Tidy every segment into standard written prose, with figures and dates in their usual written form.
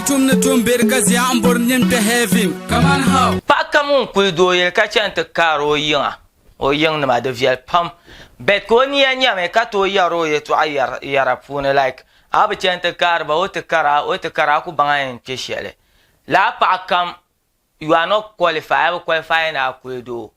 tum na tum bergazi ambor nyente heavy. Kaman how? Pa kamun kul doyel ka chante karo yinga. O ying na ma de viel pam. Bet ko ni anya me ka to yaro ye to ayar yara pune like abe chante kar ba o te kara ku bangayen cheshele. La pa kam you are not qualified na kul do.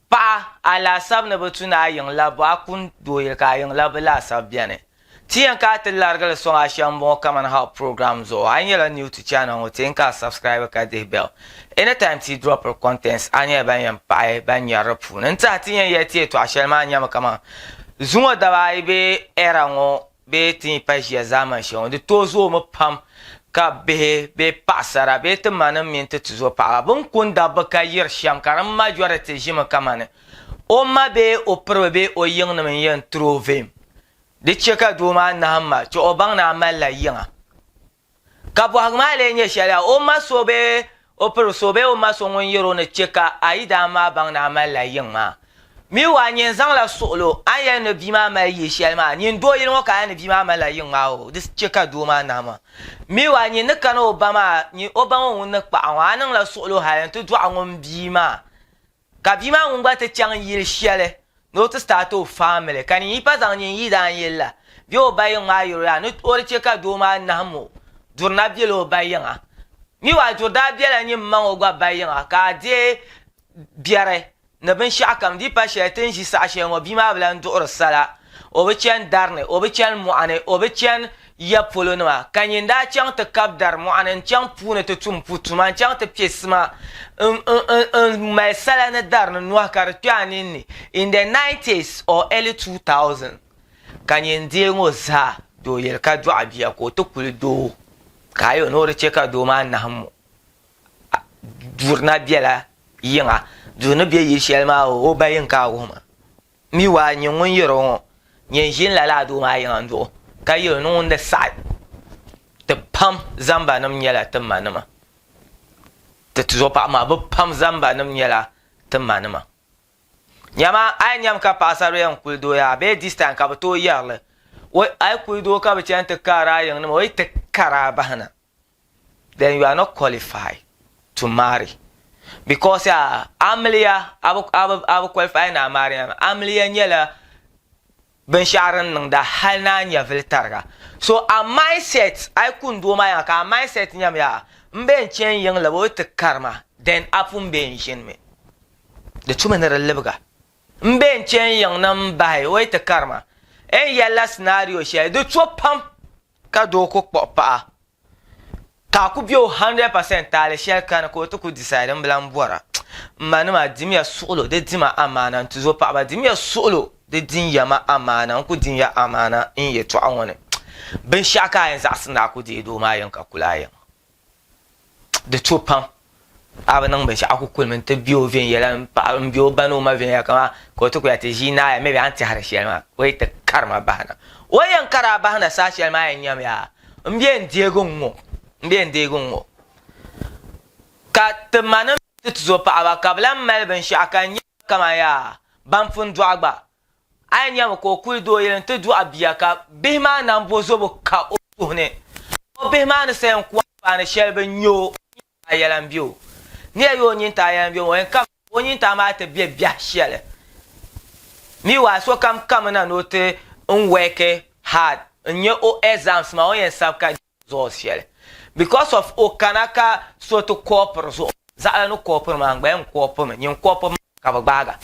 Pa ala sab na batuna yin la ba kun doyel ka yin la la sab biane. Tiyan ka te larga le so asham bo Kaman how programs o anya new to channel o tin ka subscribe ka de bell. Anytime ti drop our contents anya ban yam pa ban yara pu. Nta tiyan ye ti to ashelma anya kama. Zuwa da ba be era ngo be tin pa ya zaman shon de to zo mo pam ka be pasara be te manam min te zo pa bun kun da ba ka yir sham karam ma jwara te jima kamane. O ma be o probe o yin na men yan trove. De cheka duma na hamma cho obang na mala yinga ka bo hagma le nye shala o ma sobe o pro sobe o ma so ngon yero na cheka aida ma bang na mala yinga mi wa nyen zang la solo aya no bima ma yi shalma nyen do yin ka na bima mala yinga o de cheka duma na ma mi wa nyen na kana obama ni obang on na pa wa nan la solo ha yan to do angon bima ka bima on ba te chang yil shale no to start to family kan yi pa zang yin yi dan yilla bio bayin ma yura no ori cheka do ma na mo durna bielo bayin a mi wa jurda biela yin man ogwa bayin a ka de biare na ben shakam di pa shetin shi sa she mo bi ma blan do sala o be chen darne o be chen mu ane o be chen ya polo na kan yin da chang te kap dar mu ane chang pune te tum putuma chang te piesma my sala dar no kar ni in the 90s or early 2000 kan yin de ngo za do yel ka do abia ko to kul do kayo no re cheka do ma na hamu durna biela yinga do no bia yi shelma o bayin ka wo ma mi wa nyin won yero nyin jin la do ma yin do kayo no on the side the pam zamba nam nyala tamanama te tuzo pa ma bu pam zamba nam nyala tamanama nyama ay nyam ka pasaro yan kuldo ya be distan ka to yarle wo ay kuldo ka be chante kara yan no wo te kara bahana then you are not qualified to marry because amliya abu qualified na marry amliya nyala ben sharan nang da halna nya filtarga so a mindset ay kundo ma ya ka mindset nyam ya mben chen yang labo te karma then apun ben shin me de tumenera lebga mben chen yang nam bai wo te karma en yalla scenario she de chopam ka do ko pa ka ku bio 100% tale shel kan ko to ku decide mblan bora manuma dimya solo de dima amana tuzo pa ba dimya solo de din yama amana ku din ya amana in ye to anwone ben shaka en zasna ku de do ma yanka kulayen de chopam aba nang ben shaku kulmen te bio ven yela pa bio banu ma ven ya kama ko to ku ya te jina ya mebe anti har shelma we te karma bahana o yan kara bahana sa shelma en yam ya mbien diego ngo ka te manam te zo pa aba kablan mal ben shaka nya kama ya banfun duagba ay nyam ko kul do yelen te du abia ka bihma nan bozo bo ka o ne o bihma ne sen kwa pa ne shelbe nyo ayalan bio ni ayo nyin ta ayalan bio en kam o nyin ta ma te bia shele mi wa so kam na no te on work hard nyo o exams ma o yen sab ka zo shele because of o kanaka so to corporate so za no corporate ma ngba en corporate nyin corporate ka bagbaga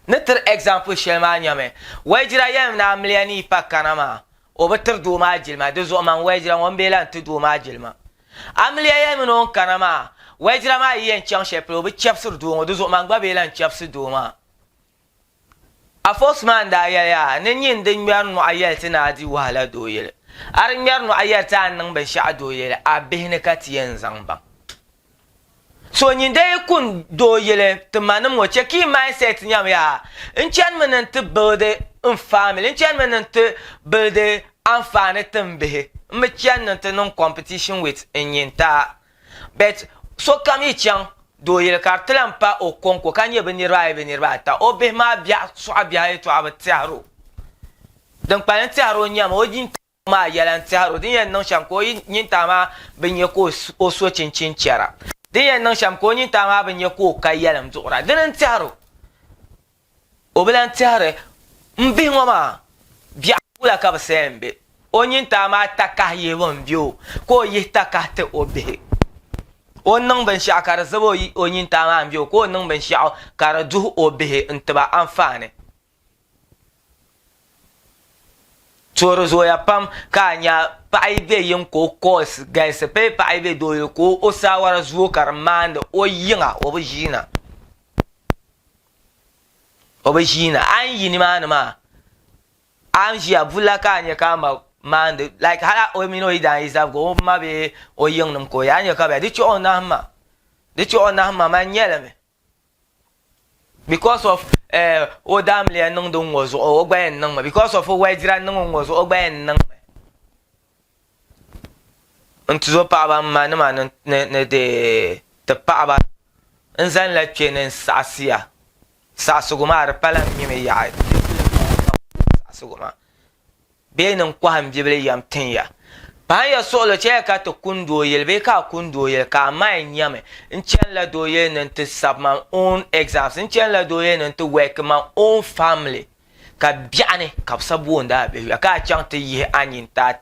netter example shelma nyame wajira yam na amliani pa kanama o beter do ma jilma de zo man wajira won bela ntu do ma jilma amliya yam no kanama wajira ma yen chang sheplo be chapsur do de zo man gba bela chapsur do ma afos man da ya ne nyin de nyar no ayel tina di wala do yele ar nyar no ayel tan nan be sha do yele abihne katiyen zangba so nyinde kun do yele te manam wo cheki mindset nyam ya enchan menen te bode un family enchan menen te bode anfane tembe me chan te non competition with enyenta but so kam yi chan do yele kartlan pa o konko kanye benirba ta o be ma bia so abia to abatiaro dan pa tiaro nyam o jin ma yalan tiharo din yan nang sham ko yin tama bin ya ko o so cincin chara din yan nang sham ko yin tama bin ya ko kai yalan zura din tiharo o bilan tihare mbi ngoma biya kula ka basembe o yin tama takaye won biyo ko yi takate obe o nang ban sha kar zabo o yin tama biyo ko nang ban sha kar du obe ntaba amfane Choro zoya pam kanya paibe yin ko kos guys pe paibe do ko o sawara zuo karmande o yinga o bujina an yini ma an ji abula kanya kama mande like hala o mino idan isab go ma be o yin num ko ya nya ka be di cho na ma man yeleme because of o dam le nang dong wo zo o gba en nang ma because of o wajira nang wo zo o gba en nang ma ntu zo pa ba ma ne de te pa ba nzan la chenen sasia sasuguma ar palam mi me ya sasuguma be nan kwa ham bible yam tenya ba ya so lo che ka to kundo yel be ka kundo yel ka mai nyame nchen la do ye nan to sub my own exams nchen la do ye nan to work my own family ka biane ka sabu nda be ka chang te yi anyin ta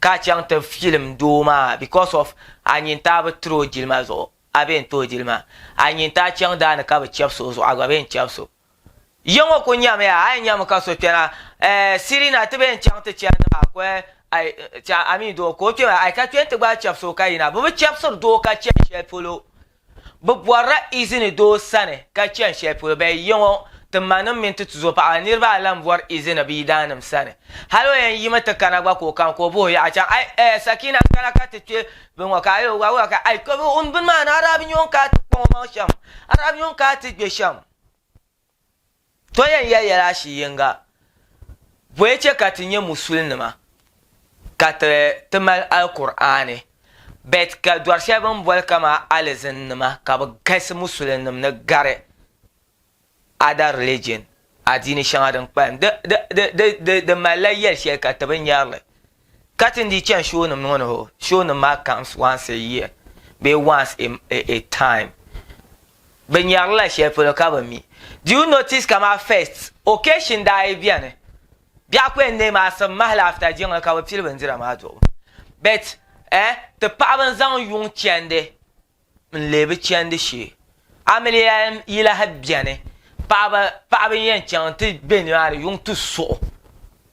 ka chang te film do ma because of anyin ta ba tro jilma zo aben to jilma anyin ta chang da na ka ba chepso zo agwa ben chepso yongo ko nyame ya nyame ka so tena sirina te ben chang te chan ma kwa ai cha ami do ko pe ai ka twente gba chapso kai na bo chapso do ka chen shepolo bo bwara izini do sane ka chen shepolo be yongo te manam min tu zo pa anir ba lam bwar izini bi danam sane halo yan yi mata kana gba ko kan ko bo ya cha ai sakina kana ka te twe ben wa ka yo wa ka ai ko un bin ma na arabi yon ka te ko ma sham arabi yon ka te gbe sham to yan ya la shi yinga bo ye che ka tinye musulma kate temal al-Qur'ani bet ka dwar shebon bol kama alizin nima ka ba gas musulmin na gare ada religion adini shangadan kwan de malayel she ka taban yarle katin di chan show num no ho show num ma comes once a year be once a time ben yarle she polo ka ba mi do you notice kama first occasion da ibiane bia kwen ne ma sam mahla after jinga ka wapil banjira ma to bet te paban zan yung chende lebe chende shi ameliya ila habjane paban yen chante ben yare yung tu so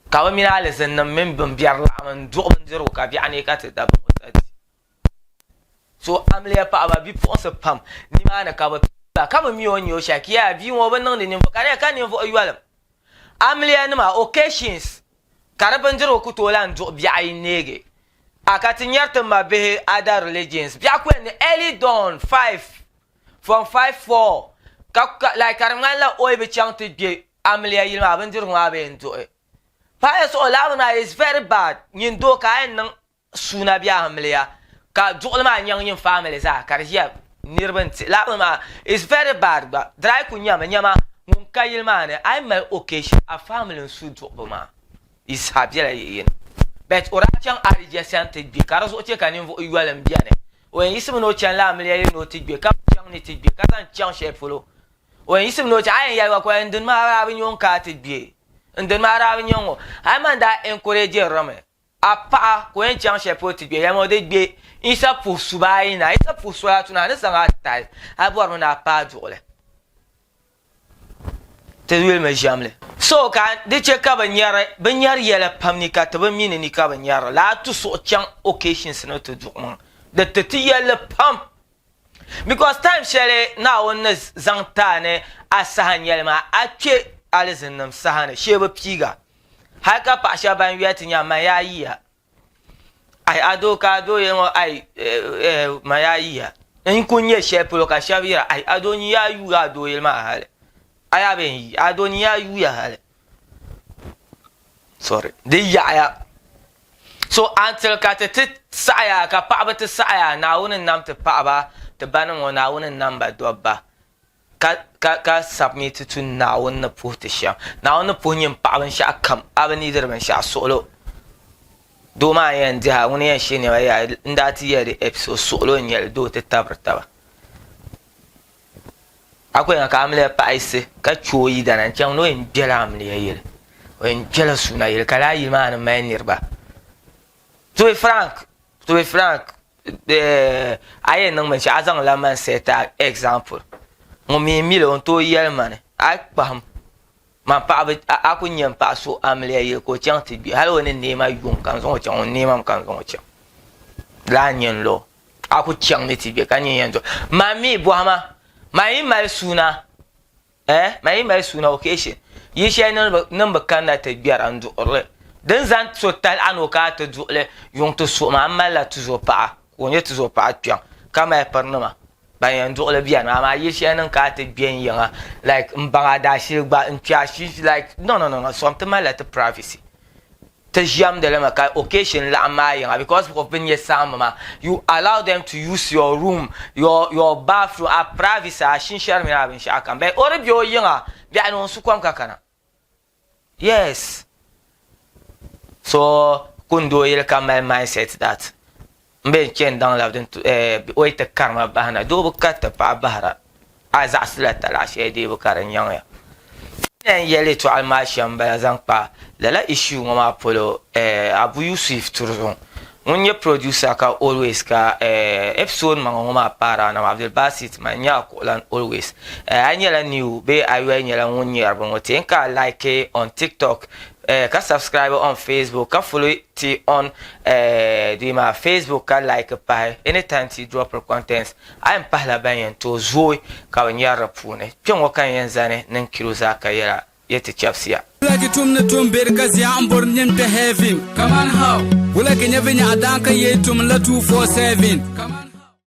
ka wa mina le zan nan men ban biar la man do banjiro ka bi ane ka te da so ameliya paba bi ponse pam ni ma na ka ba mi on yo shakiya bi wo ban nan ne ka ka ne fo yualam amlian ma occasions karaban jiro ku tolan do bi ay nege akati nyarta ma be other religions bi akwen early dawn 5 from 5-4 ka like karamala oy be chante bi amlia yilma ban jiro ma be ndo pa so launa is very bad nyin do ka en suna bi amlia ka do ma nyang yin family za karjia nirban launa is very bad ba dry ku nyama mun kayil mane I my occasion a family should boma is happy yin bet orachang arijesan te bi karaso che kanin vo yualam biane when yisim no chan la amlia no te bi ka chang ni te bi ka san chang she folo when yisim no cha ayen ya kwa ndun ma ra bi nyon ka te bi ndun ma ra bi nyon I man da encourage rome apa ko en chang she folo te bi ya mo de bi isa pusubai na isa puswa tuna ne sanga tal abor na pa jole te wil me jamle so kan de che ka banyar yela pamni ka te bamini ni ka banyar la tu so chang occasions no to do de te yela pam because time shele na on zantane asahan yelma ache alizinam sahane shebe piga haka pa sha ban yati nya mayayiya ai ado ka do yemo ai mayayiya en kunye shepulo ka shavira ai ado ni ya yu ado yelma hale aya ben adoniya yuya hale sorry de ya so until ka te saya ka pa ba te saya na wonin nam te pa ba te banin wona wonin nam ba dobba ka submit to na won na pu te sha na won pu nyim pa ban sha kam abani der ban sha solo do ma yan diha woni yan shine wa ya ndati ya de episode solo nyel do te tabrtaba akwai ka amle paise ka choyi da nan chan no en bela amle yele o en jela suna yele kala yi ma na nirba to frank ayen nang man sha azang la man seta example mo mi lo to yel man akpam ma pa aku nyam pa so amle yele ko chan ti bi halo ne ne ma yun kan so chan ne ma kan so chan la nyen lo aku chan ne ti bi kan nyen to mami boama mai mai suna mai mai suna occasion yi shi nan ba kan da ta biyar an du'ure dan zan so tal an ka ta du'le yung to so ma mala tu zo pa ko ne tu zo pa tyan kama ya parnama bayan du'le biyan ma yi shi nan ka ta biyan yanga like mbanga da shi ba in kya shi like no something mala ta privacy ta jam de la ka occasion la ma yanga because of being your sama you allow them to use your room your bathroom a privacy a shin shar mi na bin sha kan bai ore biyo yanga bi an su kwam kakana yes so kundo yel kamal mindset that mbe chen dans la den o ite karma bahana do bu katta pa bahara aza aslata la shede bu karan yanga en yele to almasham ba zanpa la issue ngoma polo abu yusuf turzon munye producer ka always ka episode ngoma para na abdul basit manya ko lan always anyela new be ayo nyela munye arbon tenka like on TikTok ka subscribe on Facebook ka follow ti on my Facebook ka like pa anytime ti drop contents I'm pahla banyan to zoe ka nyara pune pyon kan yanzane nan kilo zaka yara yete chapsia Wula tum na tum bergazi ambor nyem te heavy. Kaman how? Wula ke nyevenya adanka ye tum la 247.